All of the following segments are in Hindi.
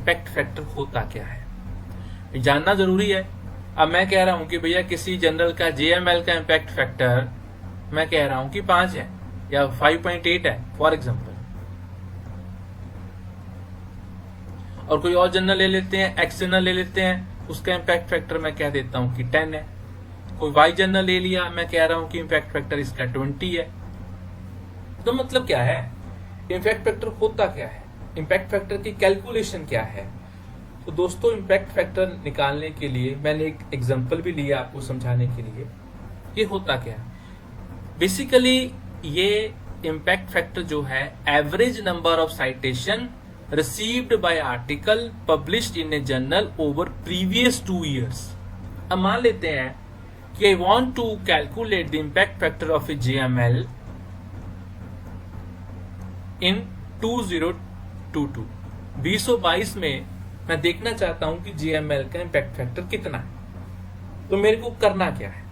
इम्पैक्ट फैक्टर होता क्या है, जानना जरूरी है। अब मैं कह रहा हूं कि भैया किसी जनरल का JML का इम्पैक्ट फैक्टर मैं कह रहा हूं कि 5 है या 5.8 है फॉर एग्जाम्पल, और कोई और जनरल ले लेते हैं, एक्स जनरल ले लेते हैं, उसका इम्पैक्ट फैक्टर मैं कह देता हूं कि 10 है। कोई वाई जनरल ले लिया, मैं कह रहा हूं कि इम्पैक्ट फैक्टर इसका 20 है। तो मतलब क्या है, इम्पैक्ट फैक्टर होता क्या है, इम्पैक्ट फैक्टर की कैलकुलेशन क्या है। तो दोस्तों इम्पैक्ट फैक्टर निकालने के लिए मैंने एक एग्जांपल भी लिया आपको समझाने के लिए। ये होता क्या है, बेसिकली ये इम्पैक्ट फैक्टर जो है average number of citation received by article published in a journal over previous 2 years। अब मान लेते हैं कि I want to calculate the impact factor of a JML in 2022 2022 में मैं देखना चाहता हूं कि JML का इम्पैक्ट फैक्टर कितना है। तो मेरे को करना क्या है,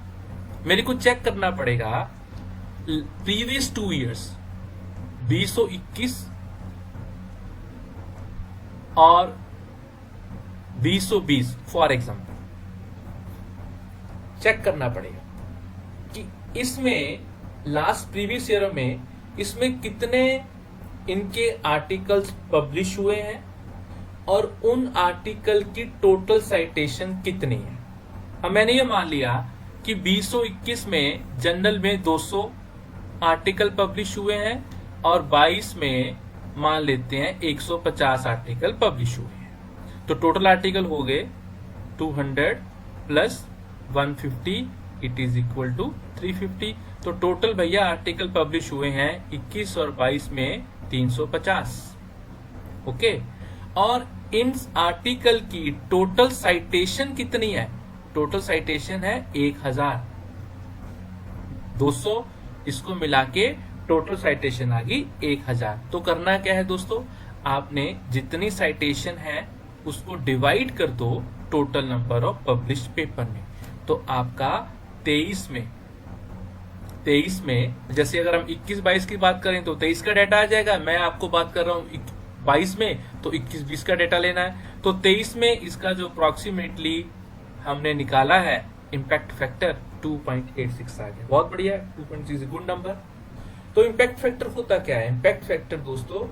मेरे को चेक करना पड़ेगा प्रीवियस 2 years 2021 और 2020 फॉर एग्जाम्पल चेक करना पड़ेगा कि इसमें लास्ट प्रीवियस ईयर में इसमें कितने इनके आर्टिकल्स पब्लिश हुए हैं और उन आर्टिकल की टोटल साइटेशन कितनी है। अब मैंने ये मान लिया कि 2021 में जर्नल में 200 आर्टिकल पब्लिश हुए हैं और 22 में मान लेते हैं 150 आर्टिकल पब्लिश हुए हैं। तो टोटल आर्टिकल हो गए 200 plus 150 it is equal to 350। तो टोटल भैया आर्टिकल पब्लिश हुए हैं 21 और 22 में 350। ओके, और इन आर्टिकल की टोटल साइटेशन कितनी है, टोटल साइटेशन है 1000। 200 इसको मिला के टोटल साइटेशन आ गई 1000। तो करना क्या है दोस्तों, आपने जितनी साइटेशन है उसको डिवाइड कर दो total number of published paper में। तो आपका 23 में जैसे अगर हम 21-22 की बात करें तो 23 का डाटा आ जाएगा। मैं आपको बात कर रहा हूं 22 में, तो 21-20 का डाटा लेना है। तो 23 में इसका जो अप्रोक्सीमेटली हमने निकाला है इम्पैक्ट फैक्टर 2.86 आ गया। बहुत बढ़िया है, 2.6 गुड नंबर। तो इम्पैक्ट फैक्टर होता क्या है, इम्पैक्ट फैक्टर दोस्तों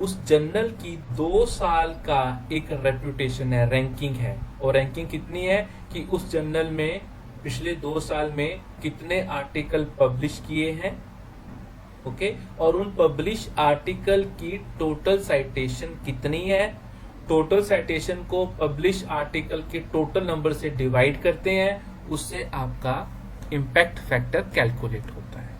उस जर्नल की 2 साल का एक रेपुटेशन है, रैंकिंग है। और रैंकिंग कितनी है कि उस जर्नल में पिछले 2 साल में कितने आर्टिकल पब्लिश किए हैं, ओके, और उन पब्लिश आर्टिकल की टोटल साइटेशन कितनी है। टोटल साइटेशन को पब्लिश आर्टिकल के टोटल नंबर से डिवाइड करते हैं, उससे आपका इम्पैक्ट फैक्टर कैलकुलेट होता है।